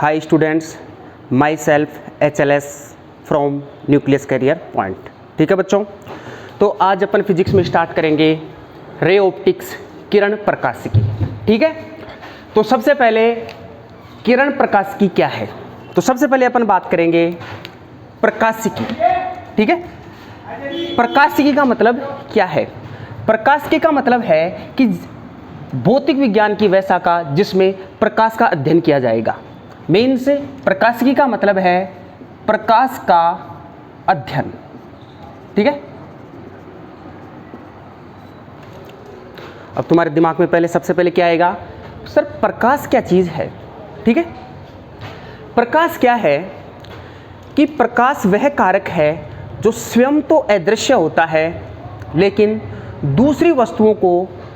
High students, myself HLS from Nucleus Career Point. ठीक है बच्चों, तो आज अपन फिजिक्स में स्टार्ट करेंगे रे ऑप्टिक्स, किरण प्रकाशिकी। ठीक है, तो सबसे पहले किरण प्रकाशिकी क्या है, तो सबसे पहले अपन बात करेंगे प्रकाशिकी। ठीक है, प्रकाशिकी का मतलब क्या है? प्रकाशिकी का मतलब है कि भौतिक विज्ञान की वह शाखा जिसमें प्रकाश का अध्ययन किया जाएगा। मेन से प्रकाशिकी का मतलब है प्रकाश का अध्ययन। ठीक है, अब तुम्हारे दिमाग में पहले सबसे पहले क्या आएगा? सर प्रकाश क्या चीज़ है? ठीक है, प्रकाश क्या है कि प्रकाश वह कारक है जो स्वयं तो अदृश्य होता है लेकिन दूसरी वस्तुओं को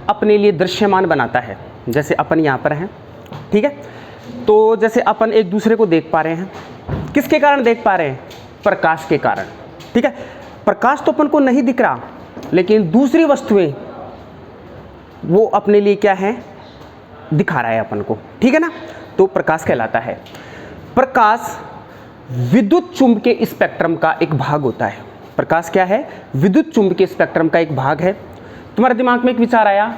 अपने लिए दृश्यमान बनाता है। जैसे अपन यहाँ पर हैं, ठीक है, तो जैसे अपन एक दूसरे को देख पा रहे हैं, किसके कारण देख पा रहे हैं? प्रकाश के कारण। ठीक है, प्रकाश तो अपन को नहीं दिख रहा लेकिन दूसरी वस्तुएं वो अपने लिए क्या है, दिखा रहा है अपन को। ठीक है ना, तो प्रकाश कहलाता है। प्रकाश विद्युत चुंबकीय स्पेक्ट्रम का एक भाग होता है। प्रकाश क्या है? विद्युत चुंबकीय स्पेक्ट्रम का एक भाग है। तुम्हारे दिमाग में एक विचार आया,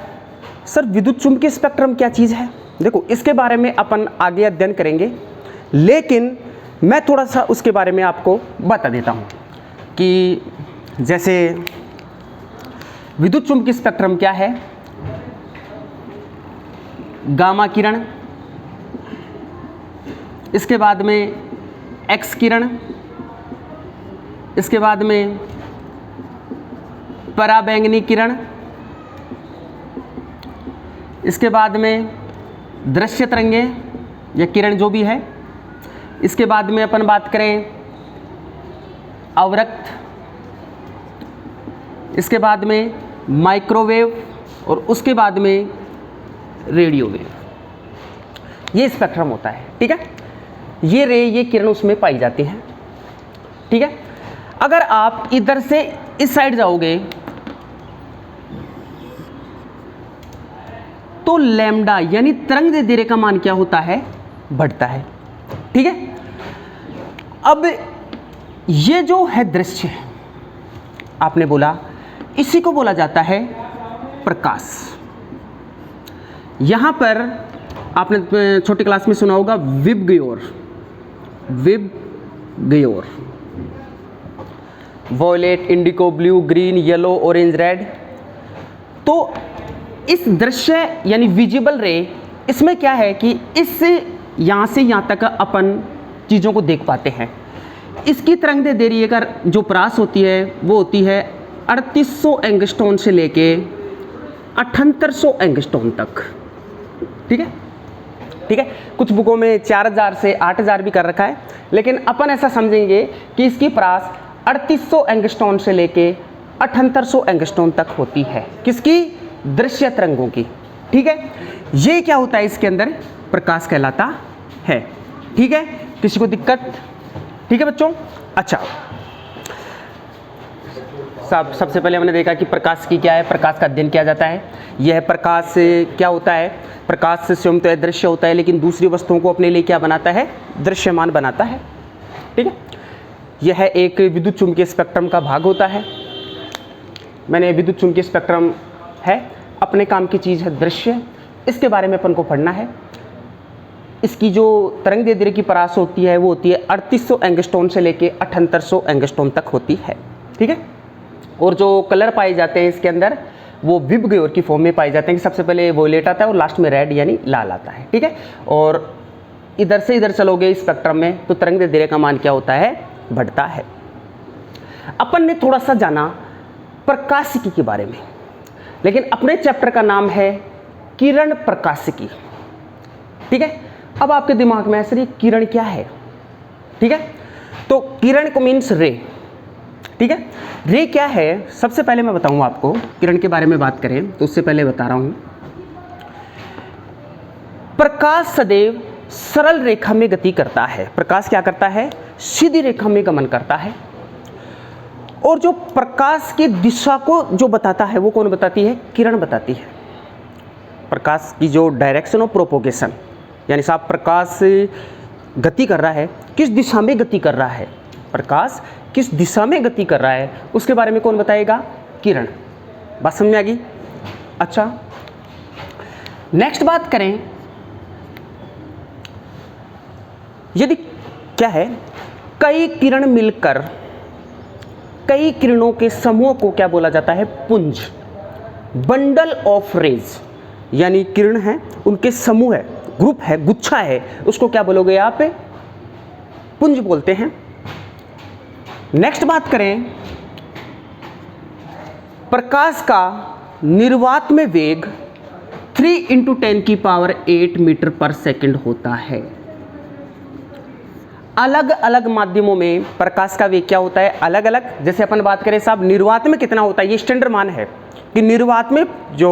सर विद्युत चुंबकीय स्पेक्ट्रम क्या चीज़ है? देखो, इसके बारे में अपन आगे अध्ययन करेंगे, लेकिन मैं थोड़ा सा उसके बारे में आपको बता देता हूँ कि जैसे विद्युत चुंबकीय स्पेक्ट्रम क्या है। गामा किरण, इसके बाद में एक्स किरण, इसके बाद में पराबैंगनी किरण, इसके बाद में दृश्य तरंगें या किरण जो भी है, इसके बाद में अपन बात करें अवरक्त, इसके बाद में माइक्रोवेव और उसके बाद में रेडियो वेव। ये स्पेक्ट्रम होता है। ठीक है, ये रे, ये किरण उसमें पाई जाती हैं। ठीक है, अगर आप इधर से इस साइड जाओगे तो लैम्डा यानी तरंग दैर्ध्य का मान क्या होता है? बढ़ता है। ठीक है, अब ये जो है दृश्य, आपने बोला, इसी को बोला जाता है प्रकाश। यहां पर आपने छोटी क्लास में सुना होगा VIBGYOR, VIBGYOR, violet, indigo, blue, green, yellow, orange, red. तो इस दृश्य यानी विजिबल रे, इसमें क्या है कि इस यहाँ से यहाँ तक अपन चीज़ों को देख पाते हैं। इसकी तरंग दैर्ध्य का जो परास होती है वो होती है 3800 एंगस्ट्रॉम से लेके 7800 एंगस्ट्रॉम तक। ठीक है, ठीक है, कुछ बुकों में 4000 से 8000 भी कर रखा है, लेकिन अपन ऐसा समझेंगे कि इसकी परास 3800 एंगस्ट्रॉम से लेके 7800 एंगस्ट्रॉम तक होती है। किसकी? दृश्य तरंगों की। ठीक है, ये क्या होता है? इसके अंदर प्रकाश कहलाता है। ठीक है, किसी को दिक्कत? ठीक है बच्चों, अच्छा, सबसे पहले हमने देखा कि प्रकाश की क्या है, प्रकाश का अध्ययन किया जाता है। यह प्रकाश क्या होता है? प्रकाश से स्वयं तो अदृश्य होता है लेकिन दूसरी वस्तुओं को अपने लिए क्या बनाता है? दृश्यमान बनाता है। ठीक है, यह एक विद्युत चुंबकीय स्पेक्ट्रम का भाग होता है। मैंने विद्युत चुंबकीय स्पेक्ट्रम है, अपने काम की चीज़ है दृश्य, इसके बारे में अपन को पढ़ना है। इसकी जो तरंग दैर्ध्य की परास होती है वो होती है 3800 एंगस्ट्रॉम से लेके 7800 एंगस्ट्रॉम तक होती है। ठीक है, और जो कलर पाए जाते हैं इसके अंदर वो विबग्योर की फॉर्म में पाए जाते हैं कि सबसे पहले वॉयलेट आता है और लास्ट में रेड यानी लाल आता है। ठीक है, और इधर से इधर चलोगे स्पेक्ट्रम में तो तरंग दैर्ध्य का मान क्या होता है? बढ़ता है। अपन ने थोड़ा सा जाना प्रकाशिकी के बारे में, लेकिन अपने चैप्टर का नाम है किरण प्रकाशिकी। ठीक है, अब आपके दिमाग में सर ये किरण क्या है? ठीक है, तो किरण को मीन्स रे। ठीक है, रे क्या है? सबसे पहले मैं बताऊंगा आपको, किरण के बारे में बात करें तो उससे पहले बता रहा हूं, प्रकाश सदैव सरल रेखा में गति करता है। प्रकाश क्या करता है? सीधी रेखा में गमन करता है। और जो प्रकाश की दिशा को जो बताता है वो कौन बताती है? किरण बताती है। प्रकाश की जो डायरेक्शन ऑफ प्रोपोगेशन, यानी साहब प्रकाश गति कर रहा है, किस दिशा में गति कर रहा है, प्रकाश किस दिशा में गति कर रहा है, उसके बारे में कौन बताएगा, किरण। बात समझ में आ गई। अच्छा, नेक्स्ट बात करें, यदि क्या है, कई किरण मिलकर कई किरणों के समूह को क्या बोला जाता है, पुंज। बंडल ऑफ रेज, यानी किरण है, उनके समूह है, ग्रुप है, गुच्छा है, उसको क्या बोलोगे आप, पुंज बोलते हैं। नेक्स्ट बात करें, प्रकाश का निर्वात में वेग 3 × 10⁸ मीटर पर सेकंड होता है। अलग अलग माध्यमों में प्रकाश का वेग क्या होता है, अलग अलग। जैसे अपन बात करें साहब निर्वात में कितना होता है, ये स्टैंडर्ड मान है कि निर्वात में जो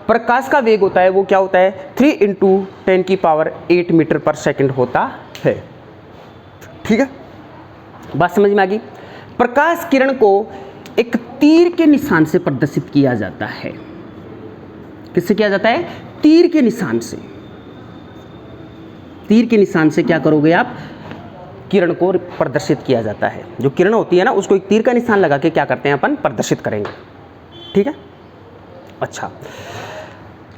प्रकाश का वेग होता है वो क्या होता है, 3 × 10⁸ मीटर पर सेकंड होता है। ठीक है, बात समझ में आ गई। प्रकाश किरण को एक तीर के निशान से प्रदर्शित किया जाता है। किससे किया जाता है, तीर के निशान से। तीर के निशान से क्या करोगे आप, किरण को प्रदर्शित किया जाता है। जो किरण होती है ना, उसको एक तीर का निशान लगा के क्या करते हैं अपन, प्रदर्शित करेंगे। ठीक है, अच्छा,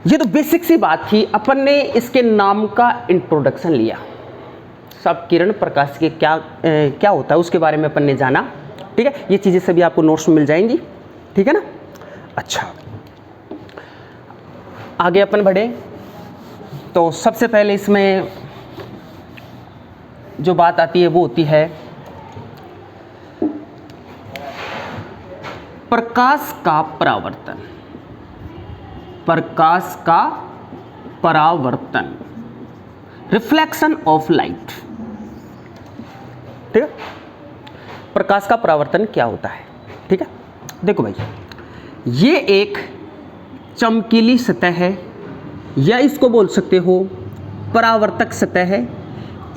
ये तो बेसिक सी बात थी। अपन ने इसके नाम का इंट्रोडक्शन लिया, सब किरण प्रकाश के क्या होता है उसके बारे में अपन ने जाना। ठीक है, ये चीज़ें सभी आपको नोट्स में मिल जाएंगी। ठीक है ना। अच्छा, आगे अपन बढ़े तो सबसे पहले इसमें जो बात आती है वो होती है प्रकाश का परावर्तन। प्रकाश का परावर्तन, रिफ्लेक्शन ऑफ लाइट। ठीक है, प्रकाश का परावर्तन क्या होता है। ठीक है, देखो भाई, ये एक चमकीली सतह है, या इसको बोल सकते हो परावर्तक सतह है।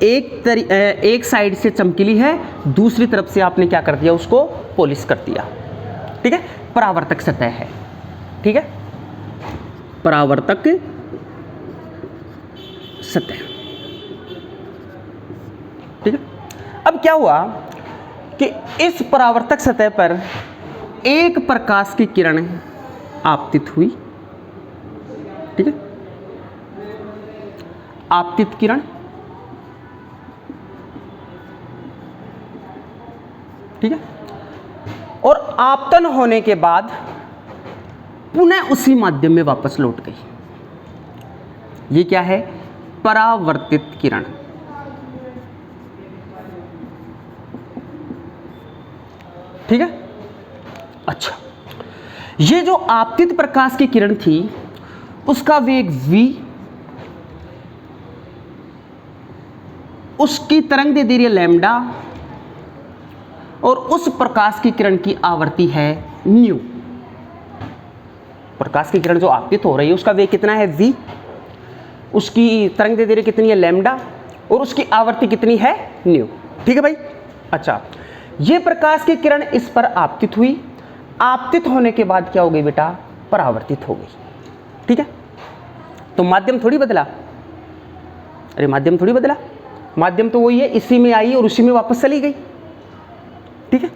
एक साइड से चमकीली है, दूसरी तरफ से आपने क्या कर दिया, उसको पॉलिश कर दिया। ठीक है, परावर्तक सतह है। ठीक है, परावर्तक सतह। ठीक है, अब क्या हुआ कि इस परावर्तक सतह पर एक प्रकाश की किरण आपतित हुई। ठीक है, आपतित किरण। ठीक है, और आपतन होने के बाद पुनः उसी माध्यम में वापस लौट गई। ये क्या है, परावर्तित किरण। ठीक है, अच्छा, ये जो आपतित प्रकाश की किरण थी उसका वेग v, उसकी तरंगदैर्ध्य लैम्डा, और उस प्रकाश की किरण की आवृत्ति है न्यू। प्रकाश की किरण जो आपतित हो रही है उसका वेग कितना है v, उसकी तरंगदैर्ध्य कितनी है लैम्डा, और उसकी आवृत्ति कितनी है न्यू। ठीक है भाई। अच्छा, ये प्रकाश की किरण इस पर आपतित हुई, आपतित होने के बाद क्या हो गई बेटा, परावर्तित हो गई। ठीक है, तो माध्यम थोड़ी बदला, अरे माध्यम थोड़ी बदला, माध्यम तो वही है, इसी में आई और उसी में वापस चली गई। ठीक है,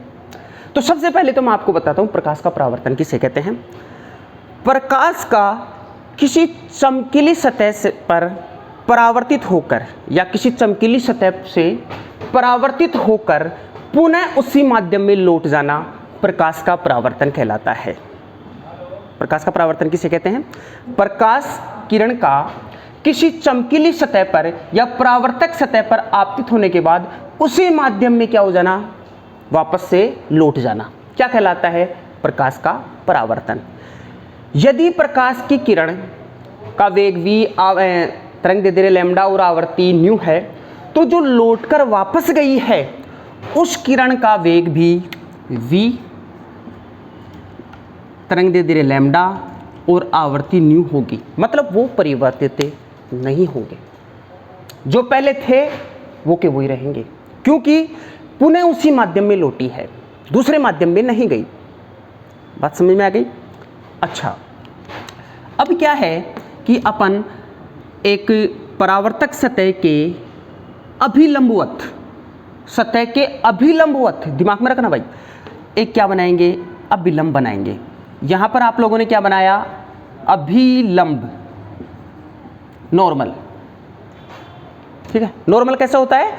तो सबसे पहले तो मैं आपको बताता हूं प्रकाश का परावर्तन किसे कहते हैं। प्रकाश का किसी चमकीली सतह से पर परावर्तित होकर, या किसी चमकीली सतह से परावर्तित होकर पुनः उसी माध्यम में लौट जाना प्रकाश का परावर्तन कहलाता है। प्रकाश का परावर्तन किसे कहते हैं, प्रकाश किरण का किसी चमकीली सतह पर या परावर्तक सतह पर आपतित होने के बाद उसी माध्यम में क्या हो जाना, वापस से लौट जाना, क्या कहलाता है, प्रकाश का परावर्तन। यदि प्रकाश की किरण का वेग v, तरंगदैर्ध्य लैम्डा और आवृत्ति न्यू है, तो जो लौटकर वापस गई है उस किरण का वेग भी v, तरंगदैर्ध्य लैम्डा और आवृत्ति न्यू होगी। मतलब वो परिवर्तित नहीं होंगे, जो पहले थे वो के वही रहेंगे, क्योंकि पुनः उसी माध्यम में लौटी है, दूसरे माध्यम में नहीं गई। बात समझ में आ गई। अच्छा, अब क्या है कि अपन एक परावर्तक सतह के अभिलंबवत, सतह के अभिलंबवत, दिमाग में रखना भाई, एक क्या बनाएंगे, अभिलंब बनाएंगे। यहां पर आप लोगों ने क्या बनाया, अभिलंब, नॉर्मल, ठीक है। नॉर्मल कैसे होता है,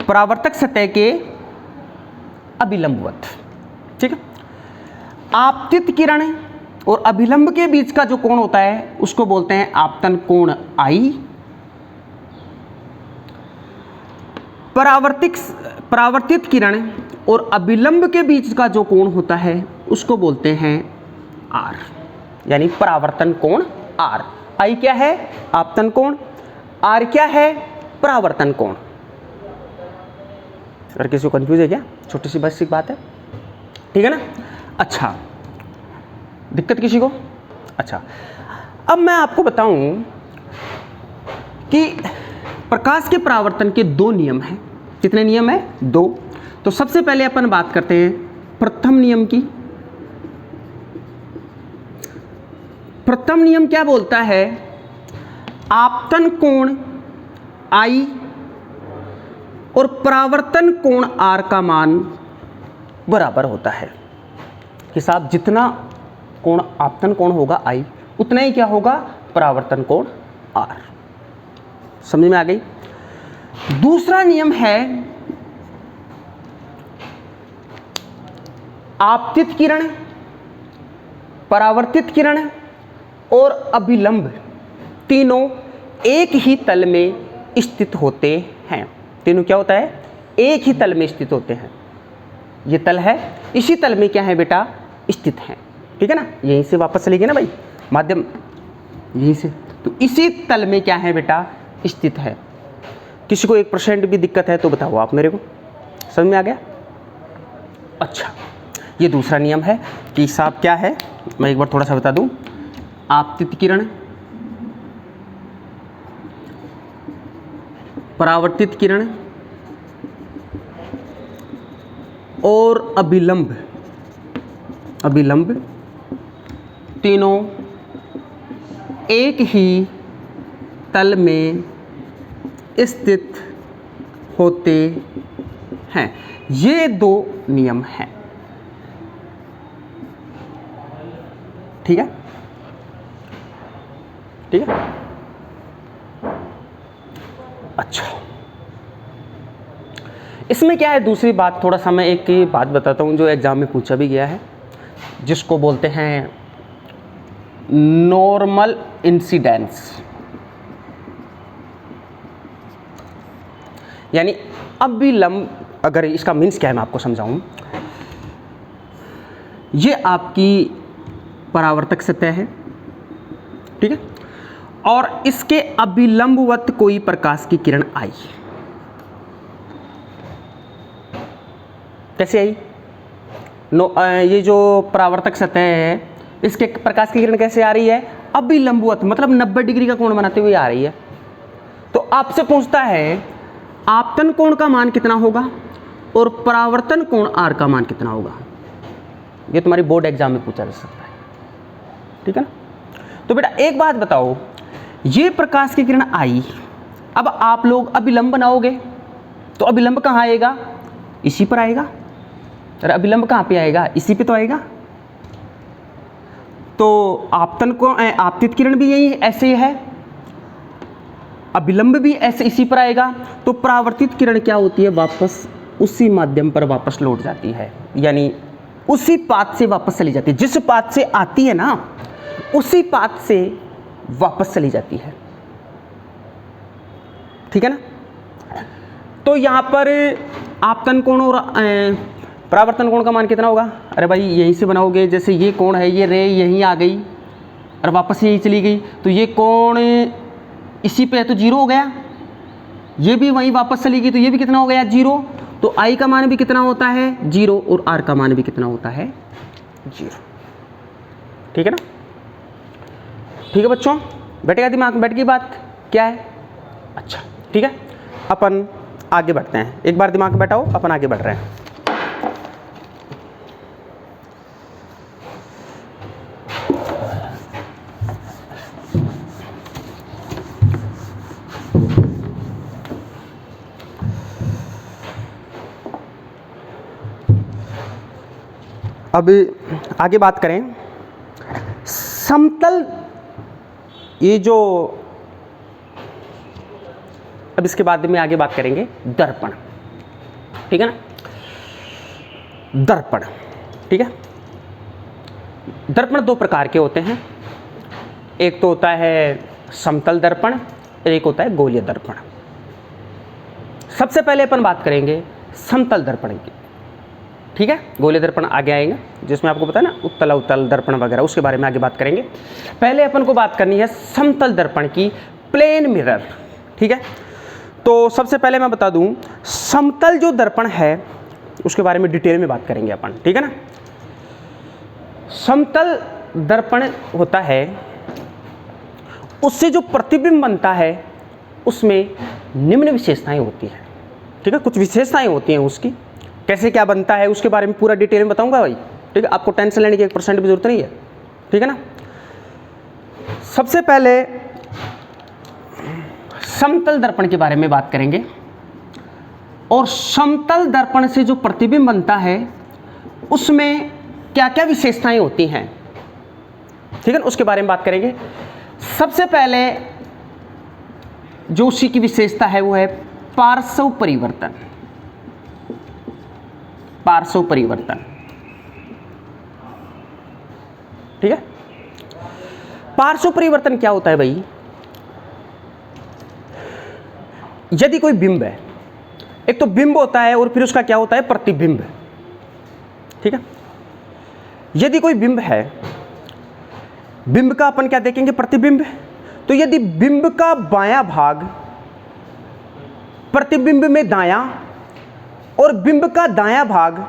परावर्तक सतह के अभिलंबवत, ठीक है। आपतित किरण और अभिलंब के बीच का जो कोण होता है उसको बोलते हैं आपतन कोण आई। परावर्तित किरण और अभिलंब के बीच का जो कोण होता है उसको बोलते हैं आर, यानी परावर्तन कोण आर। आई क्या है, आपतन कोण, आर क्या है, परावर्तन कोण। अगर किसी को कंफ्यूज है क्या, छोटी सी बेसिक बात है, ठीक है ना। अच्छा, दिक्कत किसी को? अच्छा, अब मैं आपको बताऊं कि प्रकाश के परावर्तन के दो नियम हैं। कितने नियम हैं? दो। तो सबसे पहले अपन बात करते हैं प्रथम नियम की। प्रथम नियम क्या बोलता है, आपतन कोण आई और परावर्तन कोण आर का मान बराबर होता है। कि साहब जितना कोण आपतन कोण होगा आई, उतना ही क्या होगा, परावर्तन कोण आर। समझ में आ गई? दूसरा नियम है आपतित किरण, परावर्तित किरण और अभिलंब तीनों एक ही तल में स्थित होते हैं। तीनों क्या होता है, एक ही तल में स्थित होते हैं। ये तल है, इसी तल में क्या है बेटा, स्थित है, ठीक है ना। यहीं से वापस चलेगी ना भाई, माध्यम यहीं से, तो इसी तल में क्या है बेटा, स्थित है। किसी को 1% भी दिक्कत है तो बताओ आप मेरे को, समझ में आ गया? अच्छा, ये दूसरा नियम है कि साहब क्या है, मैं एक बार थोड़ा सा बता दूं। आपतित किरण, परावर्तित किरण और अभिलंब तीनों एक ही तल में स्थित होते हैं। ये दो नियम हैं, ठीक है, ठीक है। अच्छा, इसमें क्या है, दूसरी बात, थोड़ा सा मैं एक बात बताता हूँ जो एग्जाम में पूछा भी गया है, जिसको बोलते हैं नॉर्मल इंसिडेंस। यानी अभिलंब, अगर इसका मीन्स क्या है मैं आपको समझाऊं। ये आपकी परावर्तक सतह है, ठीक है, और इसके अभिलंबवत कोई प्रकाश की किरण आई। कैसे आई? ये जो परावर्तक सतह है, इसके प्रकाश की किरण कैसे आ रही है, अभिलंबवत, मतलब 90 डिग्री का कोण बनाते हुए आ रही है। तो आपसे पूछता है आपतन कोण का मान कितना होगा और परावर्तन कोण आर का मान कितना होगा। ये तुम्हारी बोर्ड एग्जाम में पूछा जा सकता है, ठीक है ना। तो बेटा एक बात बताओ, ये प्रकाश की किरण आई, अब आप लोग अभिलंब बनाओगे तो अभिलंब कहाँ आएगा, इसी पर आएगा। अरे अभिलंब कहाँ पे आएगा, इसी पे तो आएगा। तो आपतन को आपतित किरण भी यही ऐसे ही है, अभिलंब भी ऐसे इसी पर आएगा। तो परावर्तित किरण क्या होती है, वापस उसी माध्यम पर वापस लौट जाती है, यानी उसी पाथ से वापस चली जाती है। जिस पाथ से आती है ना, उसी पाथ से वापस चली जाती है, ठीक है ना। तो यहां पर आपतन कोण और परावर्तन कोण का मान कितना होगा। अरे भाई यहीं से बनाओगे, जैसे ये कोण है, ये रे यहीं आ गई और वापस यहीं चली गई, तो ये कोण इसी पे है तो 0 हो गया। ये भी वहीं वापस चली गई तो ये भी कितना हो गया, 0। तो आई का मान भी कितना होता है, 0, और आर का मान भी कितना होता है, 0, ठीक है ना। ठीक है बच्चों, बैठेगा दिमाग में, बैठ गई बात क्या है। अच्छा ठीक है, अपन आगे बढ़ते हैं। एक बार दिमाग में बैठाओ, अपन आगे बढ़ रहे हैं। अब आगे बात करें समतल, ये जो, अब इसके बाद में आगे बात करेंगे दर्पण, ठीक है ना, दर्पण, ठीक है। दर्पण दो प्रकार के होते हैं, एक तो होता है समतल दर्पण और एक होता है गोलीय दर्पण। सबसे पहले अपन बात करेंगे समतल दर्पण की, ठीक है। गोलीय दर्पण आगे आएगा, जिसमें आपको पता है ना उत्तल अवतल दर्पण वगैरह, उसके बारे में आगे बात करेंगे। पहले अपन को बात करनी है समतल दर्पण की, प्लेन मिरर, ठीक है। तो सबसे पहले मैं बता दूं, समतल जो दर्पण है उसके बारे में डिटेल में बात करेंगे अपन, ठीक है ना। समतल दर्पण होता है, उससे जो प्रतिबिंब बनता है उसमें निम्न विशेषताएं होती हैं, ठीक है। कुछ विशेषताएं होती हैं उसकी, कैसे क्या बनता है उसके बारे में पूरा डिटेल में बताऊंगा भाई, ठीक है। आपको टेंशन लेने की 1% भी जरूरत नहीं है, ठीक है ना। सबसे पहले समतल दर्पण के बारे में बात करेंगे, और समतल दर्पण से जो प्रतिबिंब बनता है उसमें क्या क्या विशेषताएं होती हैं, ठीक है, उसके बारे में बात करेंगे। सबसे पहले जो उसी की विशेषता है वो है पार्श्व परिवर्तन, पार्श्व परिवर्तन, ठीक है। पार्श्व परिवर्तन क्या होता है भाई, यदि कोई बिंब है, एक तो बिंब होता है और फिर उसका क्या होता है प्रतिबिंब, ठीक है। यदि कोई बिंब है, बिंब का अपन क्या देखेंगे प्रतिबिंब, तो यदि बिंब का बायां भाग प्रतिबिंब में दायां और बिंब का दायां भाग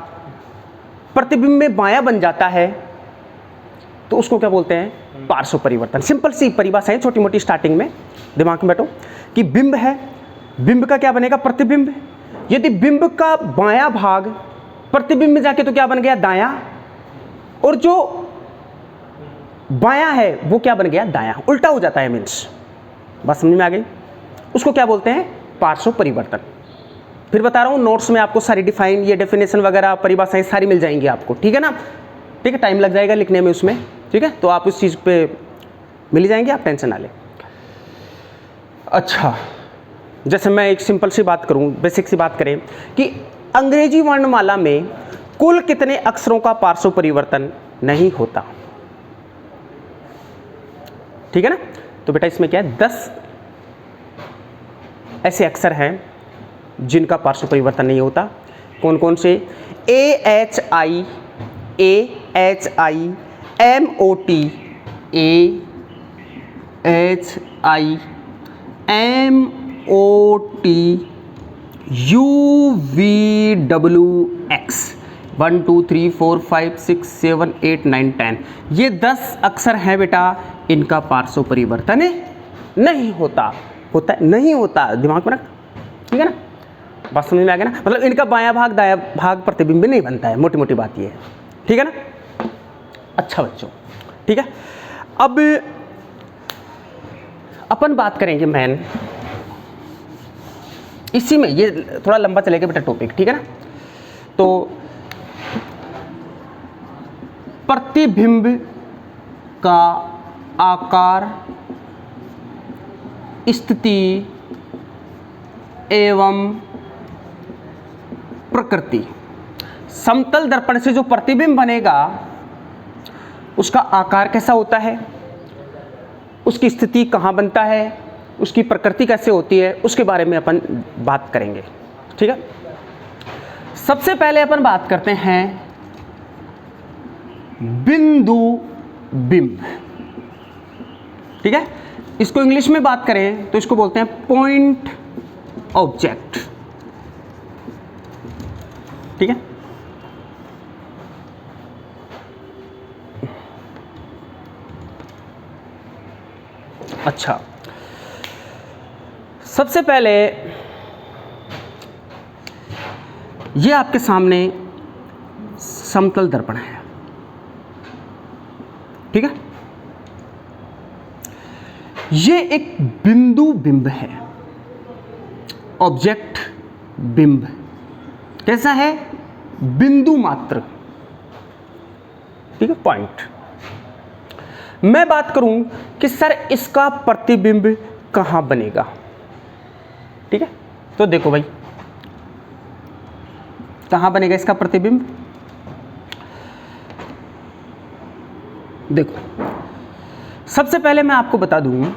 प्रतिबिंब में बायां बन जाता है तो उसको क्या बोलते हैं पार्श्व परिवर्तन। सिंपल सी परिभाषा है, छोटी मोटी स्टार्टिंग में दिमाग में बैठो कि बिंब है, बिंब का क्या बनेगा प्रतिबिंब, यदि बिंब का बायां भाग प्रतिबिंब में जाके तो क्या बन गया दायां, और जो बायां है वो क्या बन गया दायां, उल्टा हो जाता है, मीन्स बात समझ में आ गई। उसको क्या बोलते हैं पार्श्व परिवर्तन। फिर बता रहा हूं नोट्स में आपको सारी डिफाइन, ये डेफिनेशन वगैरह परिभाषाएं सारी मिल जाएंगी आपको, ठीक है ना। ठीक है, टाइम लग जाएगा लिखने में उसमें, ठीक है, तो आप उस चीज़ पे मिल जाएंगे, आप टेंशन ना लें। अच्छा, जैसे मैं एक सिंपल सी बात करूं, बेसिक सी बात करें कि अंग्रेजी वर्णमाला में कुल कितने अक्षरों का पार्श्व परिवर्तन नहीं होता, ठीक है ना। तो बेटा इसमें क्या है 10 ऐसे अक्षर हैं जिनका पार्श्व परिवर्तन नहीं होता। कौन कौन से, AHI, AHI, MOT, AHI, MOT, UVWX, 1 2 3 4 5 6 7 8 9 10, ये 10 अक्षर हैं बेटा, इनका पार्श्व परिवर्तन नहीं होता, होता है नहीं होता, दिमाग में रख, ठीक है ना। बात समझ में आ गया ना, मतलब इनका बायां भाग दायां भाग प्रतिबिंब नहीं बनता है, मोटी मोटी बात ये है, ठीक है ना। अच्छा बच्चों, ठीक है, अब अपन बात करेंगे मैन इसी में, ये थोड़ा लंबा चलेगा बेटा टॉपिक, ठीक है ना। तो प्रतिबिंब का आकार, स्थिति एवं प्रकृति। समतल दर्पण से जो प्रतिबिंब बनेगा उसका आकार कैसा होता है, उसकी स्थिति कहाँ बनता है, उसकी प्रकृति कैसे होती है, उसके बारे में अपन बात करेंगे, ठीक है। सबसे पहले अपन बात करते हैं बिंदु बिंब, ठीक है। इसको इंग्लिश में बात करें तो इसको बोलते हैं पॉइंट ऑब्जेक्ट, ठीक है। अच्छा, सबसे पहले ये आपके सामने समतल दर्पण है, ठीक है। ये एक बिंदु बिंब है, ऑब्जेक्ट बिंब कैसा है, बिंदु मात्र, ठीक है, पॉइंट। मैं बात करूं कि सर इसका प्रतिबिंब कहां बनेगा, ठीक है, तो देखो भाई कहां बनेगा इसका प्रतिबिंब। देखो सबसे पहले मैं आपको बता दूं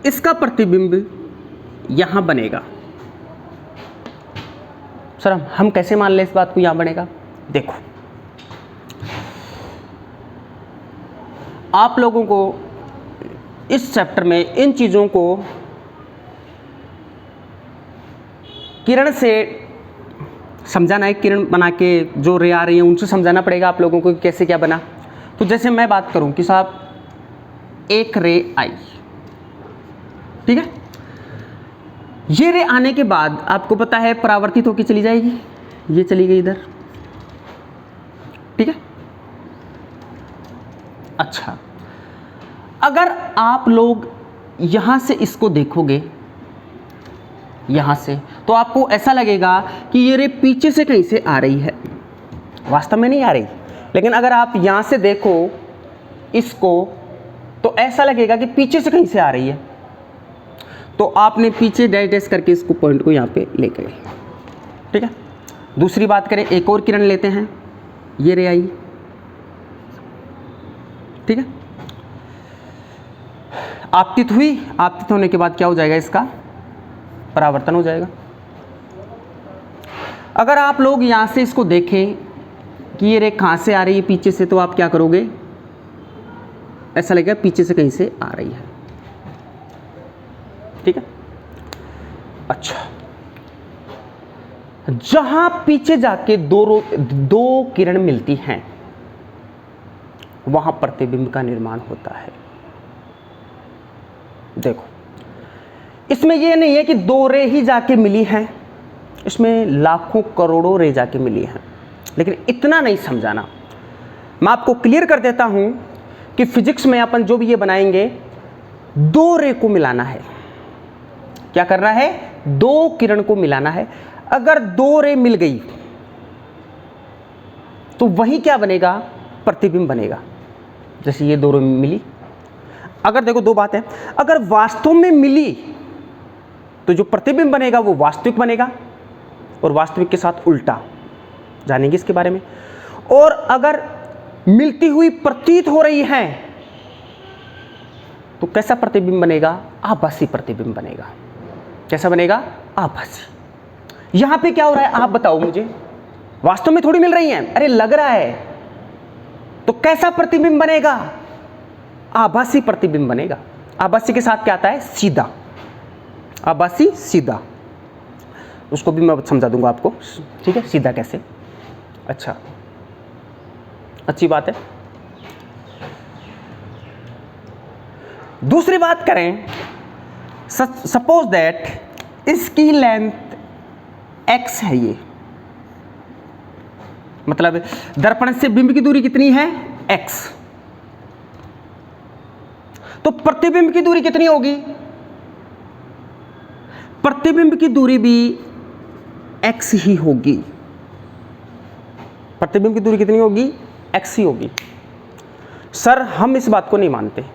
इसका प्रतिबिंब यहां बनेगा। सर हम कैसे मान लें इस बात को यहां बनेगा। देखो आप लोगों को इस चैप्टर में इन चीज़ों को किरण से समझाना है, किरण बना के जो रे आ रही है उनसे समझाना पड़ेगा आप लोगों को कि कैसे क्या बना। तो जैसे मैं बात करूं कि साहब एक रे आई, ठीक है, ये रे आने के बाद आपको पता है परावर्तित होकर चली जाएगी, ये चली गई इधर, ठीक है। अच्छा, अगर आप लोग यहां से इसको देखोगे यहां से, तो आपको ऐसा लगेगा कि ये रे पीछे से कहीं से आ रही है, वास्तव में नहीं आ रही, लेकिन अगर आप यहां से देखो इसको तो ऐसा लगेगा कि पीछे से कहीं से आ रही है। तो आपने पीछे डैश डैश करके इसको पॉइंट को यहां पे ले गए, ठीक है। दूसरी बात करें, एक और किरण लेते हैं, ये रे आई, ठीक है, आपतित हुई, आपतित होने के बाद क्या हो जाएगा, इसका परावर्तन हो जाएगा। अगर आप लोग यहां से इसको देखें कि ये रे कहां से आ रही है, पीछे से, तो आप क्या करोगे, ऐसा लगेगा पीछे से कहीं से आ रही है, ठीक है। अच्छा, जहां पीछे जाके दो किरण मिलती हैं वहां प्रतिबिंब का निर्माण होता है। देखो इसमें यह नहीं है कि दो रे ही जाके मिली हैं, इसमें लाखों करोड़ों रे जाके मिली हैं, लेकिन इतना नहीं समझाना। मैं आपको क्लियर कर देता हूं कि फिजिक्स में अपन जो भी ये बनाएंगे, दो रे को मिलाना है। क्या करना है, दो किरण को मिलाना है। अगर दो रे मिल गई तो वही क्या बनेगा, प्रतिबिंब बनेगा। जैसे ये दो रे मिली, अगर देखो दो बात है, अगर वास्तव में मिली तो जो प्रतिबिंब बनेगा वो वास्तविक बनेगा, और वास्तविक के साथ उल्टा, जानेंगे इसके बारे में। और अगर मिलती हुई प्रतीत हो रही है तो कैसा प्रतिबिंब बनेगा, आभासी प्रतिबिंब बनेगा। कैसा बनेगा, आभासी। यहां पे क्या हो रहा है आप बताओ मुझे, वास्तव में थोड़ी मिल रही हैं, अरे लग रहा है, तो कैसा प्रतिबिंब बनेगा, आभासी प्रतिबिंब बनेगा। आभासी के साथ क्या आता है, सीधा, आभासी सीधा, उसको भी मैं समझा दूंगा आपको, ठीक है, सीधा कैसे। अच्छा, अच्छी बात है। दूसरी बात करें, सपोज दैट इसकी लेंथ x है, ये मतलब दर्पण से बिंब की दूरी कितनी है, x, तो प्रतिबिंब की दूरी कितनी होगी, प्रतिबिंब की दूरी भी x ही होगी। प्रतिबिंब की दूरी कितनी होगी, x ही होगी। सर हम इस बात को नहीं मानते,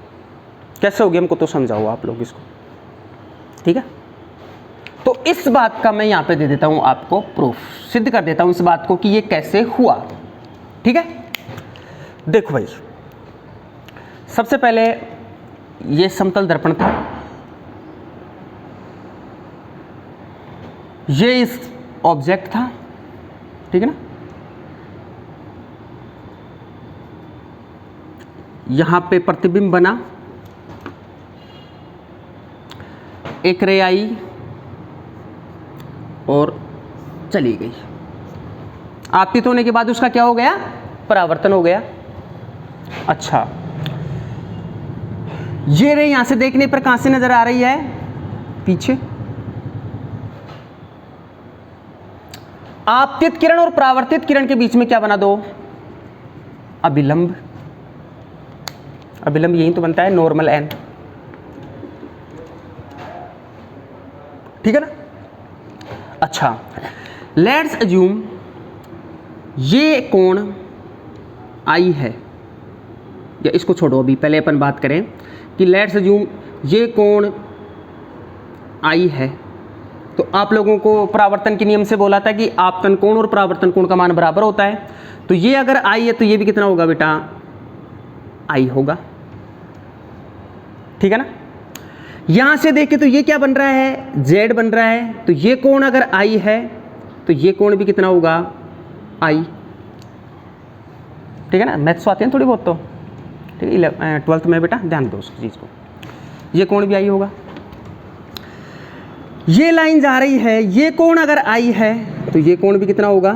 कैसे होगी हमको तो समझाओ आप लोग इसको, ठीक है। तो इस बात का मैं यहां पे दे देता हूं आपको प्रूफ, सिद्ध कर देता हूं इस बात को कि ये कैसे हुआ, ठीक है। देखो भाई, सबसे पहले ये समतल दर्पण था, ये इस ऑब्जेक्ट था, ठीक है ना, यहां पे प्रतिबिंब बना, एक रे आई और चली गई। आपतित होने के बाद उसका क्या हो गया, परावर्तन हो गया। अच्छा, ये रे यहां से देखने पर कहां से नजर आ रही है, पीछे। आपतित किरण और परावर्तित किरण के बीच में क्या बना दो, अभिलंब। अभिलंब यही तो बनता है नॉर्मल एन, ठीक है ना। अच्छा, लेट्स अज्यूम ये कोण आई है, या इसको छोड़ो अभी, पहले अपन बात करें कि लेट्स अज्यूम ये कोण आई है, तो आप लोगों को परावर्तन के नियम से बोला था कि आपतन कोण और परावर्तन कोण का मान बराबर होता है। तो ये अगर आई है तो ये भी कितना होगा बेटा, आई होगा, ठीक है ना। यहां से देखे तो ये क्या बन रहा है, जेड बन रहा है, तो ये कोण अगर आई है तो ये कोण भी कितना होगा, आई, ठीक है ना। मैथ्स आते हैं थोड़ी बहुत तो, ठीक है, 12th में बेटा ध्यान दो उस चीज़ को, ये कोण भी आई होगा। ये लाइन जा रही है, ये कोण अगर आई है तो ये कोण भी कितना होगा,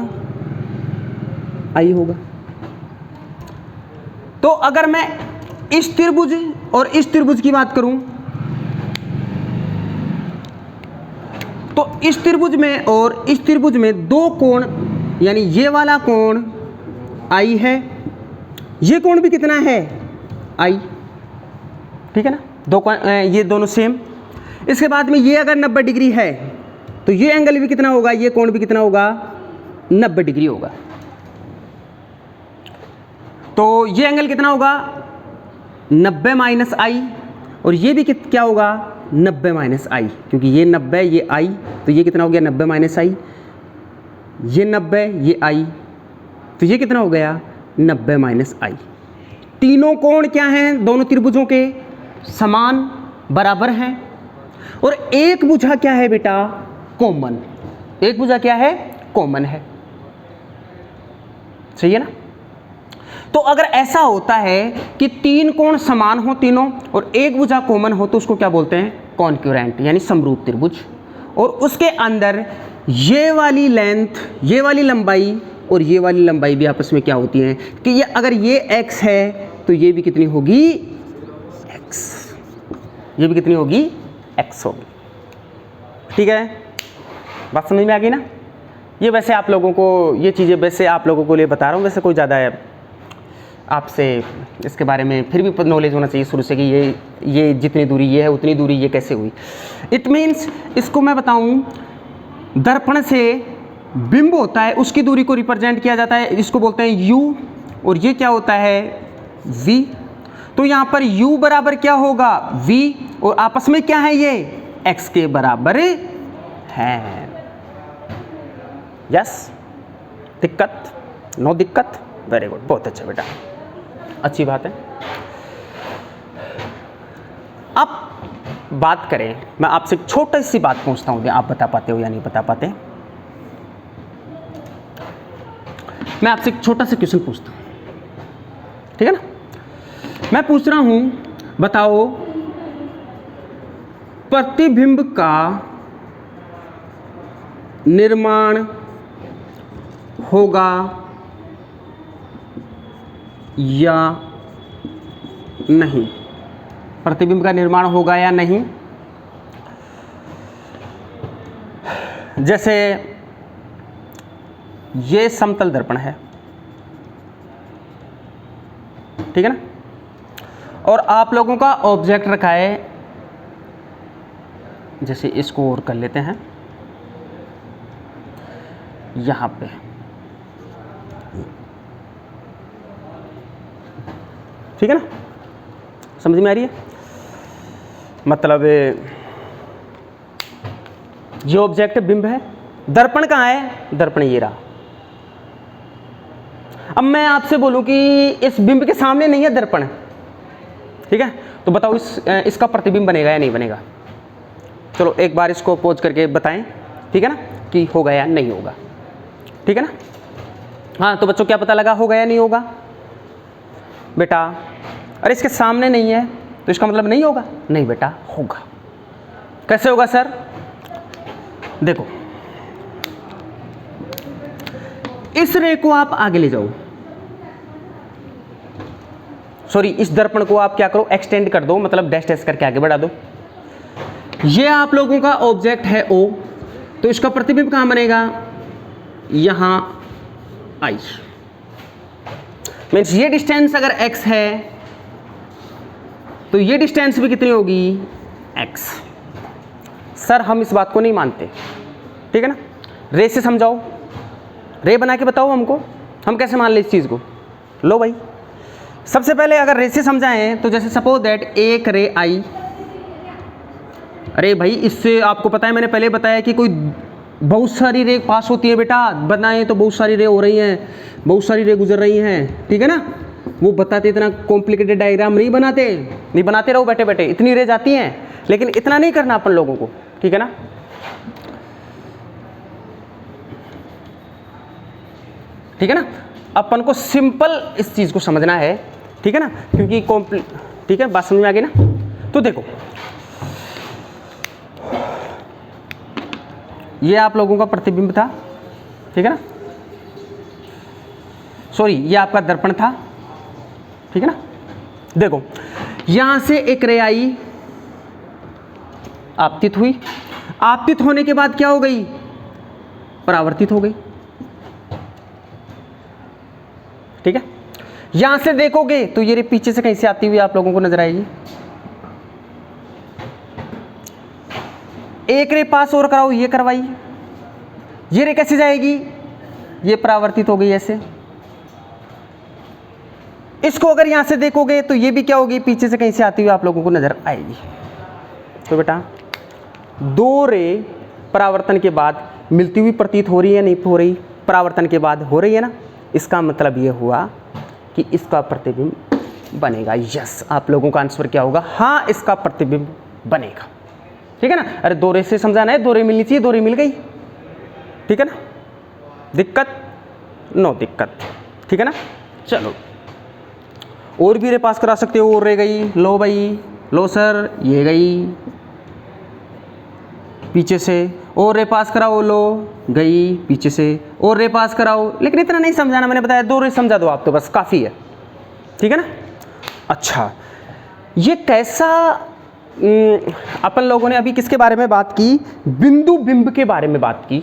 आई होगा। तो अगर मैं इस त्रिभुज और इस त्रिभुज की बात करूं तो इस त्रिभुज में और इस त्रिभुज में दो कोण, यानी ये वाला कोण आई है, ये कोण भी कितना है, आई, ठीक है ना। दो कोण ये दोनों सेम। इसके बाद में ये अगर 90 डिग्री है तो ये एंगल भी कितना होगा, ये कोण भी कितना होगा, 90 डिग्री होगा। तो ये एंगल कितना होगा, 90 माइनस आई, और ये भी क्या होगा, 90 माइनस आई, क्योंकि ये 90 ये आई, तो ये कितना हो गया, 90 माइनस आई, ये 90 ये आई, तो ये कितना हो गया, 90 माइनस आई। तीनों कोण क्या हैं, दोनों त्रिभुजों के समान बराबर हैं, और एक भुजा क्या है बेटा, कॉमन, एक भुजा क्या है, कॉमन है, सही है ना। तो अगर ऐसा होता है कि तीन कोण समान हो तीनों और एक भुजा कॉमन हो तो उसको क्या बोलते हैं, कॉन्क्यूरेंट, यानी समरूप त्रिभुज। और उसके अंदर ये वाली लेंथ, ये वाली लंबाई और ये वाली लंबाई भी आपस में क्या होती है कि ये अगर ये x है तो ये भी कितनी होगी, x, ये भी कितनी होगी, x होगी, ठीक है। बात समझ में आ गई ना। ये वैसे आप लोगों को ये चीज़ें वैसे आप लोगों को लिए बता रहा हूँ, वैसे कोई ज़्यादा आपसे इसके बारे में फिर भी नॉलेज होना चाहिए शुरू से कि ये जितनी दूरी ये है उतनी दूरी ये कैसे हुई। इट मीन्स इसको मैं बताऊं, दर्पण से बिंब होता है उसकी दूरी को रिप्रेजेंट किया जाता है, इसको बोलते हैं u, और ये क्या होता है, v। तो यहाँ पर u बराबर क्या होगा, v, और आपस में क्या है, ये x के बराबर है। यस, दिक्कत, नो दिक्कत, वेरी गुड, बहुत अच्छा बेटा, अच्छी बात है। अब बात करें, मैं आपसे छोटी सी बात पूछता हूँ, आप बता पाते हो या नहीं बता पाते। मैं आपसे एक छोटा सा क्वेश्चन पूछता हूँ, ठीक है ना। मैं पूछ रहा हूँ, बताओ प्रतिबिंब का निर्माण होगा या नहीं, प्रतिबिंब का निर्माण होगा या नहीं। जैसे ये समतल दर्पण है, ठीक है ना, और आप लोगों का ऑब्जेक्ट रखा है, जैसे इसको और कर लेते हैं यहां पे, ठीक है ना, समझ में आ रही है। मतलब ये ऑब्जेक्ट बिंब है, दर्पण कहाँ है, दर्पण ये रहा। अब मैं आपसे बोलूं कि इस बिंब के सामने नहीं है दर्पण, ठीक है, तो बताओ इसका प्रतिबिंब बनेगा या नहीं बनेगा। चलो एक बार इसको पोज करके बताएं, ठीक है ना, कि होगा या नहीं होगा, ठीक है ना। हाँ तो बच्चों क्या पता लगा, होगा या नहीं होगा बेटा। अरे इसके सामने नहीं है तो इसका मतलब नहीं होगा, नहीं बेटा होगा। कैसे होगा सर, देखो इस रे को आप आगे ले जाओ, सॉरी इस दर्पण को आप क्या करो, एक्सटेंड कर दो, मतलब डैश डैश करके आगे बढ़ा दो। ये आप लोगों का ऑब्जेक्ट है O, तो इसका प्रतिबिंब कहां बनेगा, यहां I। मीन्स ये डिस्टेंस अगर x है तो ये डिस्टेंस भी कितनी होगी, x। सर हम इस बात को नहीं मानते, ठीक है ना, रे से समझाओ, रे बना के बताओ हमको, हम कैसे मान ले इस चीज़ को। लो भाई, सबसे पहले अगर रे से समझाएं तो जैसे सपोज दैट एक रे आई, अरे भाई इससे आपको पता है, मैंने पहले बताया कि कोई बहुत सारी रे पास होती है बेटा, बनाए तो बहुत सारी रे हो रही हैं, बहुत सारी रे गुजर रही हैं, ठीक है ना। वो बताते इतना कॉम्प्लिकेटेड डायग्राम नहीं बनाते रहो बैठे बैठे, इतनी रे जाती हैं, लेकिन इतना नहीं करना अपन लोगों को, ठीक है ना। ठीक है ना, अपन को सिंपल इस चीज को समझना है, ठीक है ना, क्योंकि ठीक है, बात समझ में आ गई ना। तो देखो ये आप लोगों का प्रतिबिंब था, ठीक है ना, सॉरी ये आपका दर्पण था, ठीक है ना। देखो यहां से एक रे आई, आपतित हुई, आपतित होने के बाद क्या हो गई, परावर्तित हो गई, ठीक है। यहां से देखोगे तो ये रे पीछे से कहीं से आती हुई आप लोगों को नजर आएगी। एक रे पास और कराओ, ये करवाई, ये रे कैसे जाएगी, ये परावर्तित हो गई ऐसे। इसको अगर यहां से देखोगे तो ये भी क्या होगी, पीछे से कहीं से आती हुई आप लोगों को नजर आएगी। तो बेटा दो रे परावर्तन के बाद मिलती हुई प्रतीत हो रही है, नहीं हो रही, परावर्तन के बाद हो रही है ना, इसका मतलब ये हुआ कि इसका प्रतिबिंब बनेगा। यस, आप लोगों का आंसर क्या होगा, हाँ इसका प्रतिबिंब बनेगा, ठीक है ना। अरे दो रे से समझाना है, दो रे मिलनी चाहिए, दो रे मिल गई, ठीक है ना, दिक्कत नो दिक्कत, ठीक है ना। चलो और भी रे पास करा सकते हो, और रे गई, लो भाई, लो सर ये गई पीछे से, और रे पास कराओ, लो गई पीछे से, और रे पास कराओ, लेकिन इतना नहीं समझाना, मैंने बताया दो रे समझा दो आप तो बस काफ़ी है, ठीक है ना। अच्छा ये कैसा, अपन लोगों ने अभी किसके बारे में बात की, बिंदु बिंब के बारे में बात की,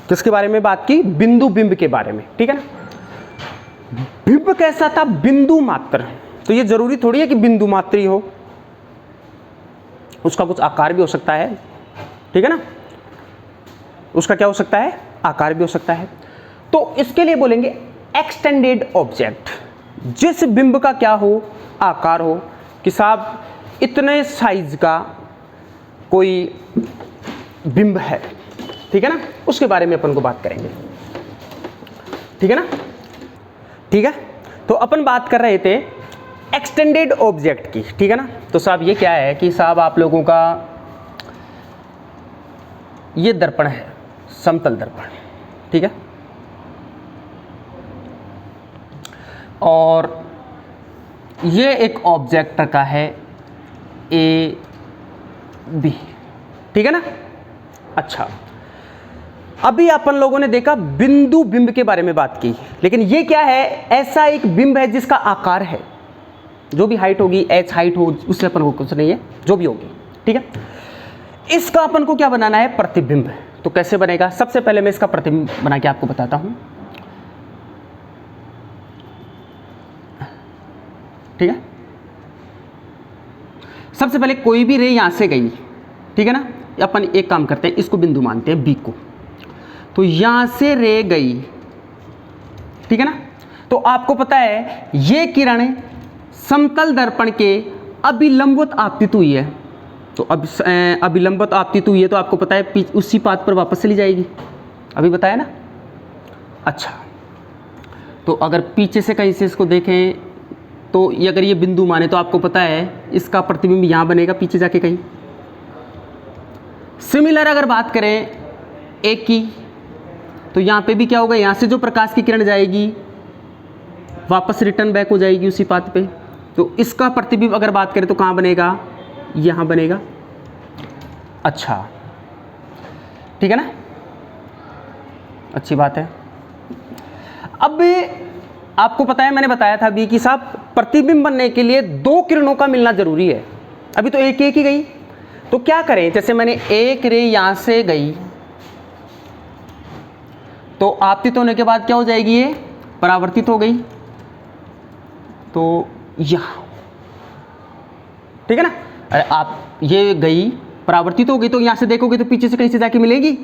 किसके बारे में बात की, बिंदु बिंब के बारे में, ठीक है ना। बिंब कैसा था, बिंदु मात्र, तो ये जरूरी थोड़ी है कि बिंदु मात्र ही हो, उसका कुछ आकार भी हो सकता है, ठीक है ना, उसका क्या हो सकता है, आकार भी हो सकता है। तो इसके लिए बोलेंगे एक्सटेंडेड ऑब्जेक्ट, जिस बिंब का क्या हो, आकार हो, कि साहब इतने साइज का कोई बिंब है, ठीक है ना, उसके बारे में अपन को बात करेंगे, ठीक है ना। ठीक है, तो अपन बात कर रहे थे एक्सटेंडेड ऑब्जेक्ट की, ठीक है ना। तो साहब ये क्या है कि साहब आप लोगों का ये दर्पण है, समतल दर्पण, ठीक है, और ये एक ऑब्जेक्ट का है ए बी, ठीक है ना। अच्छा अभी अपन लोगों ने देखा बिंदु बिंब के बारे में बात की, लेकिन ये क्या है, ऐसा एक बिंब है जिसका आकार है, जो भी हाइट होगी, एच हाइट हो, उससे अपन को कुछ नहीं है, जो भी होगी, ठीक है। इसका अपन को क्या बनाना है, प्रतिबिंब। तो कैसे बनेगा, सबसे पहले मैं इसका प्रतिबिंब बना के आपको बताता हूं, ठीक है। सबसे पहले कोई भी रे यहां से गई, ठीक है ना, अपन एक काम करते हैं, इसको बिंदु मानते हैं बी को, तो यहां से रे गई, ठीक है ना। तो आपको पता है ये किरण समतल दर्पण के अभिलंबित आपतित हुई है, तो अब अभिलंबित आपतित हुई है, तो आपको पता है उसी पाथ पर वापस चली जाएगी, अभी बताया ना। अच्छा तो अगर पीछे से कहीं से इसको देखें तो ये अगर ये बिंदु माने तो आपको पता है इसका प्रतिबिंब यहाँ बनेगा पीछे जाके कहीं। सिमिलर अगर बात करें एक की, तो यहाँ पे भी क्या होगा, यहाँ से जो प्रकाश की किरण जाएगी वापस रिटर्न बैक हो जाएगी उसी पाथ पे, तो इसका प्रतिबिंब अगर बात करें तो कहाँ बनेगा, यहाँ बनेगा। अच्छा ठीक है ना, अच्छी बात है। अब आपको पता है, मैंने बताया था अभी कि साहब प्रतिबिंब बनने के लिए दो किरणों का मिलना जरूरी है, अभी तो एक ही गई, तो क्या करें, जैसे मैंने एक रे यहां से गई तो आपतित होने के बाद क्या हो जाएगी, ये परावर्तित हो गई, तो यहां, ठीक है ना। अरे आप ये गई परावर्तित हो गई, तो यहां से देखोगे तो पीछे से कहीं से जाके मिलेगी।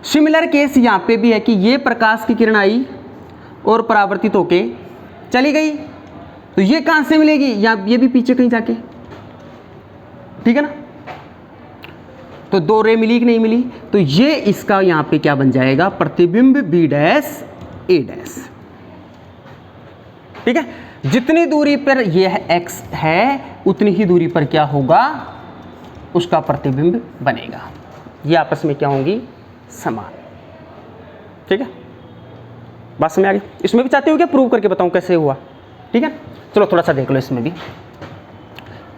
सिमिलर केस यहां पे भी है कि ये प्रकाश की किरण आई और परावर्तित होके चली गई, तो ये कहां से मिलेगी, या ये भी पीछे कहीं जाके, ठीक है ना। तो दो रे मिली कि नहीं मिली, तो ये इसका यहां पे क्या बन जाएगा, प्रतिबिंब बी डैश ए डैश, ठीक है। जितनी दूरी पर यह x है उतनी ही दूरी पर क्या होगा, उसका प्रतिबिंब बनेगा। ये आपस में क्या होंगी, समान, ठीक है। बात समझ आ गई। इसमें भी चाहते हो क्या प्रूव करके बताऊं कैसे हुआ, ठीक है। चलो थोड़ा सा देख लो, इसमें भी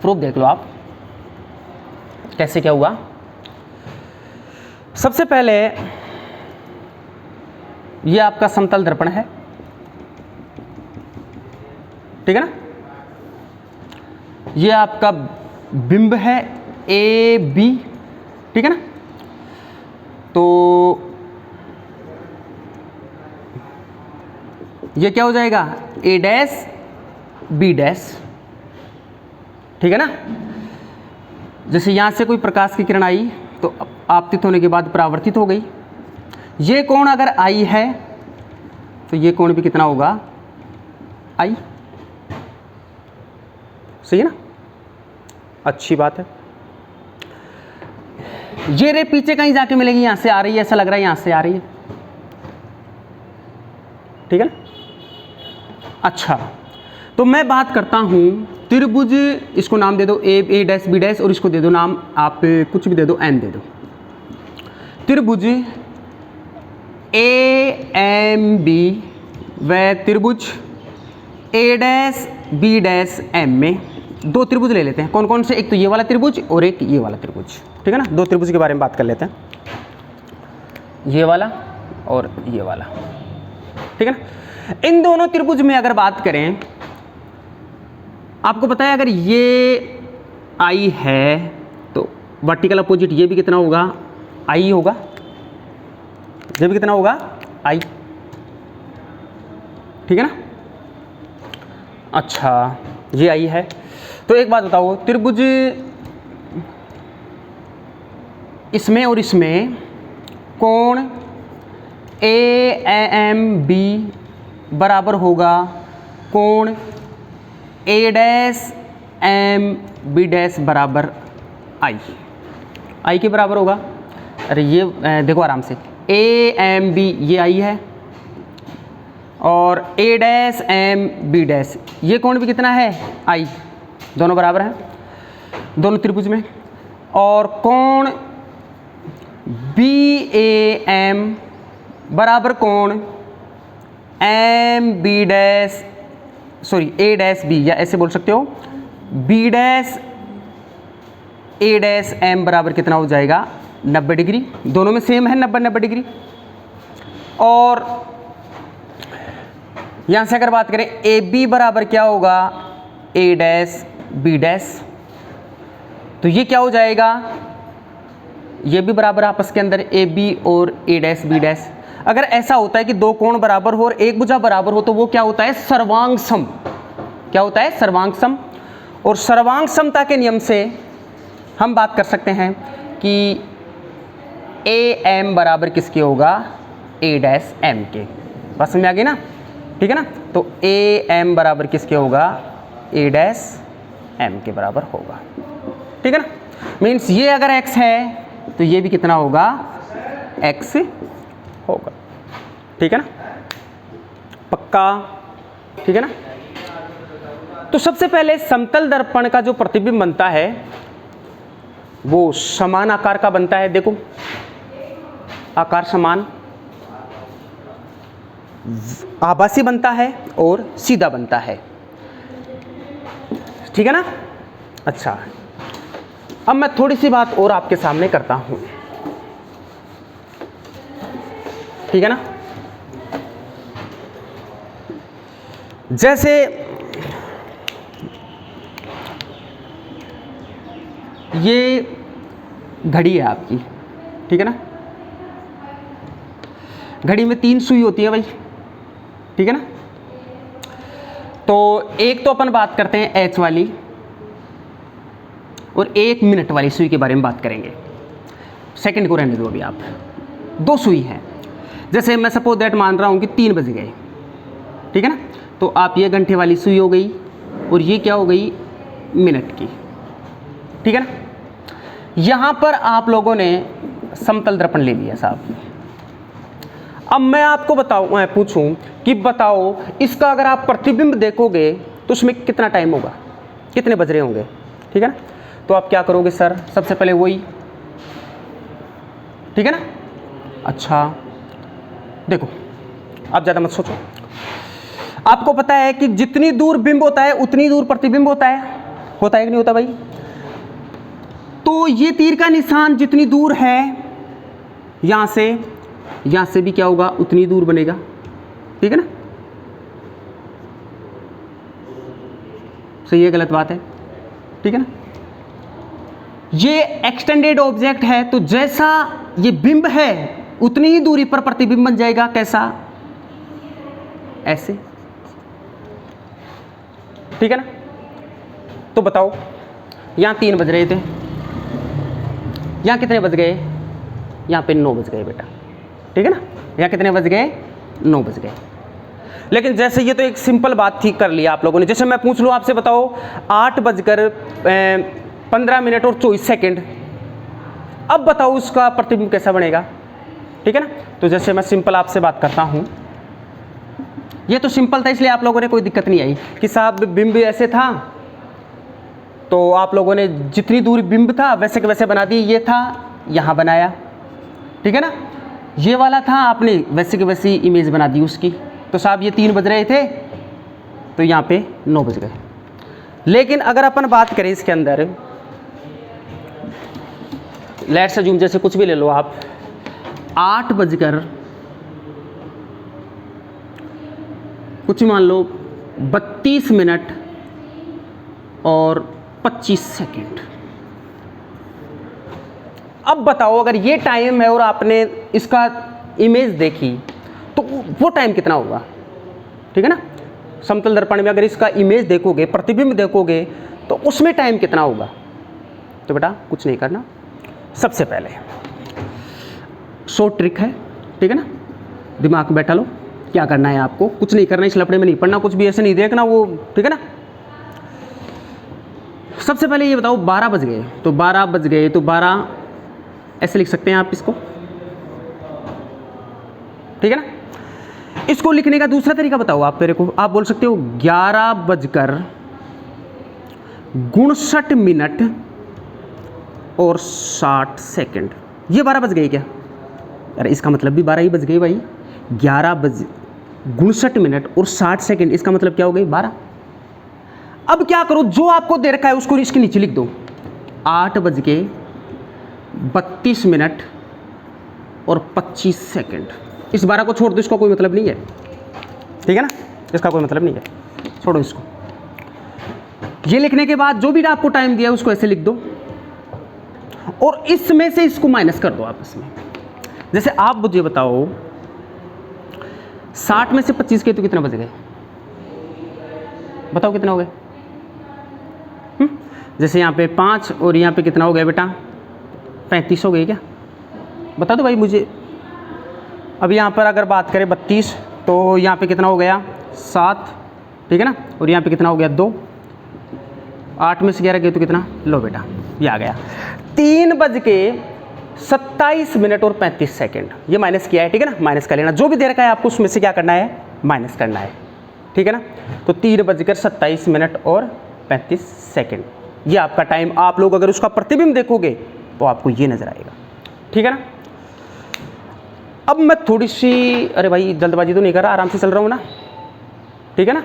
प्रूफ देख लो आप कैसे क्या हुआ। सबसे पहले ये आपका समतल दर्पण है, ठीक है ना। ये आपका बिंब है ए बी, ठीक है ना। तो ये क्या हो जाएगा, ए डैश बी डैश, ठीक है ना। जैसे यहां से कोई प्रकाश की किरण आई तो आपतित होने के बाद परावर्तित हो गई। ये कोण अगर आई है तो ये कोण भी कितना होगा, आई, सही है ना, अच्छी बात है। ये रे पीछे कहीं जाके मिलेगी, यहां से आ रही है, ऐसा लग रहा है यहां से आ रही है, ठीक है ना। अच्छा, तो मैं बात करता हूं त्रिभुज, इसको नाम दे दो ए डैश बी डैश, और इसको दे दो नाम आप कुछ भी दे दो, एम दे दो। त्रिभुज ए एम बी व त्रिभुज ए डैश बी डैश एम में दो त्रिभुज ले लेते हैं। कौन कौन से, एक तो ये वाला त्रिभुज और एक ये वाला त्रिभुज, ठीक है ना। दो त्रिभुज के बारे में बात कर लेते हैं, ये वाला और ये वाला, ठीक है ना। इन दोनों त्रिभुज में अगर बात करें, आपको पता है अगर ये आई है तो वर्टिकल अपोजिट ये भी कितना होगा, आई होगा, ये भी कितना होगा, आई, ठीक है ना। अच्छा, ये आई है, तो एक बात बताओ, त्रिभुज इसमें और इसमें कोण ए एम बी बराबर होगा कोण ए डैश एम बी डैश बराबर आई, आई के बराबर होगा। अरे ये देखो आराम से, ए एम बी ये आई है और ए डैश एम बी डैश ये कोण भी कितना है, आई, दोनों बराबर हैं दोनों त्रिभुज में। और कोण बी ए एम बराबर कोण एम बी डैश, सॉरी ए डैश बी, या ऐसे बोल सकते हो बी डैश ए डैश एम बराबर कितना हो जाएगा, 90 डिग्री, दोनों में सेम है 90 डिग्री। और यहां से अगर बात करें ए बी बराबर क्या होगा, ए डैश बी डैश, तो ये क्या हो जाएगा, ये भी बराबर आपस के अंदर ए बी और ए डैश बी डैश। अगर ऐसा होता है कि दो कोण बराबर हो और एक भुजा बराबर हो तो वो क्या होता है, सर्वांग सम, क्या होता है, सर्वांग सम। और सर्वांग समता के नियम से हम बात कर सकते हैं कि ए एम बराबर किसके होगा, ए डैश एम के, बात समझ में आ गई ना, ठीक है ना। तो ए एम बराबर किसके होगा, ए डैश एम के बराबर होगा, ठीक है ना। मीन्स ये अगर x है तो ये भी कितना होगा, x होगा, ठीक है ना, पक्का, ठीक है ना। तो सबसे पहले समतल दर्पण का जो प्रतिबिंब बनता है वो समान आकार का बनता है। देखो आकार समान, आभासी बनता है और सीधा बनता है, ठीक है ना। अच्छा, अब मैं थोड़ी सी बात और आपके सामने करता हूं, ठीक है ना। जैसे ये घड़ी है आपकी, ठीक है ना, घड़ी में 3 सुई होती है भाई, ठीक है ना। तो एक तो अपन बात करते हैं एच वाली और 1 मिनट वाली सुई के बारे में बात करेंगे। सेकंड को रहने दो अभी आप, 2 सुई हैं। जैसे मैं सपोज दैट मान रहा हूं कि 3 बज गए, ठीक ठीक है ना। तो आप ये घंटे वाली सुई हो गई और ये क्या हो गई, मिनट की, ठीक है ना। यहां पर आप लोगों ने समतल दर्पण ले लिया साहब। अब मैं आपको पूछूं कि बताओ इसका अगर आप प्रतिबिंब देखोगे तो उसमें कितना टाइम होगा, कितने बज रहे होंगे, ठीक है ना। तो आप क्या करोगे सर, सबसे पहले वही, ठीक है ना। अच्छा देखो, आप ज़्यादा मत सोचो, आपको पता है कि जितनी दूर बिंब होता है उतनी दूर प्रतिबिंब होता है कि नहीं होता भाई। तो ये तीर का निशान जितनी दूर है यहां से भी क्या होगा, उतनी दूर बनेगा, ठीक है ना। सही है, गलत बात है, ठीक है ना। ये एक्सटेंडेड ऑब्जेक्ट है तो जैसा ये बिंब है उतनी ही दूरी पर प्रतिबिंब बन जाएगा, कैसा, ऐसे, ठीक है ना। तो बताओ यहां 3 बज रहे थे, यहां कितने बज गए, यहां पे 9 बज गए बेटा, ठीक है ना। यहां कितने बज गए, 9 बज गए। लेकिन जैसे ये तो एक सिंपल बात थी, कर लिया आप लोगों ने। जैसे मैं पूछ लूँ आपसे, बताओ 8:15 और 24 सेकेंड, अब बताओ उसका प्रतिबिंब कैसा बनेगा, ठीक है ना। तो जैसे मैं सिंपल आपसे बात करता हूँ, ये तो सिंपल था इसलिए आप लोगों ने कोई दिक्कत नहीं आई कि साहब बिंब ऐसे था तो आप लोगों ने जितनी दूरी बिंब था वैसे के वैसे बना दी, ये था यहाँ बनाया, ठीक है ना। ये वाला था, आपने वैसे के वैसी इमेज बना दी उसकी। तो साहब ये 3 बज रहे थे तो यहाँ पे 9 बज गए। लेकिन अगर अपन बात करें इसके अंदर, लेट्स अज्यूम जैसे कुछ भी ले लो आप, 8 कुछ मान लो 32 मिनट और 25 सेकेंड। अब बताओ अगर ये टाइम है और आपने इसका इमेज देखी तो वो टाइम कितना होगा, ठीक है ना। समतल दर्पण में अगर इसका इमेज देखोगे, प्रतिबिंब देखोगे तो उसमें टाइम कितना होगा। तो बेटा कुछ नहीं करना, सबसे पहले शॉर्ट ट्रिक है, ठीक है ना। दिमाग में बैठा लो, क्या करना है आपको, कुछ नहीं करना, इस लपड़े में नहीं पड़ना, कुछ भी ऐसे नहीं देखना वो, ठीक है ना। सबसे पहले ये बताओ 12 बज गए, तो 12 बज गए तो 12 ऐसे लिख सकते हैं आप इसको, ठीक है ना। इसको लिखने का दूसरा तरीका बताओ आप मेरे को, आप बोल सकते हो 11:59 और 60 सेकेंड, ये 12 बज गए क्या। अरे इसका मतलब भी 12 ही बज गए भाई, 11:59 और 60 सेकेंड, इसका मतलब क्या हो गई, 12। अब क्या करो, जो आपको दे रखा है उसको इसके नीचे लिख दो, 8:32 और 25 सेकेंड। इस 12 को छोड़ दो, इसका कोई मतलब नहीं है, ठीक है ना, इसका कोई मतलब नहीं है, छोड़ो इसको। ये लिखने के बाद जो भी आपको टाइम दिया उसको ऐसे लिख दो और इसमें से इसको माइनस कर दो आपस में। जैसे आप मुझे बताओ 60 में से 25 के तो कितना बज गए, बताओ कितना हो गए। जैसे यहाँ पे 5 और यहाँ पे कितना हो गया बेटा, 35 हो गए क्या, बता दो भाई मुझे। अब यहाँ पर अगर बात करें 32 तो यहाँ पे कितना हो गया, 7, ठीक है ना, और यहाँ पे कितना हो गया, 2। 8 में से 11 गए तो कितना, लो बेटा ये आ गया 3:27 और 35 सेकेंड। ये माइनस किया है, ठीक है ना, माइनस कर लेना, जो भी दे रखा है आपको उसमें से क्या करना है, माइनस करना है, ठीक है ना। तो 3:27 और 35 सेकेंड, ये आपका टाइम। आप लोग अगर उसका प्रतिबिंब देखोगे तो आपको ये नजर आएगा, ठीक है ना। अब मैं थोड़ी सी, अरे भाई जल्दबाजी तो नहीं कर रहा, आराम से चल रहा हूँ ना, ठीक है ना,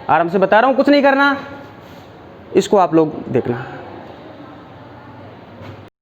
आराम से बता रहा हूँ, कुछ नहीं करना, इसको आप लोग देखना।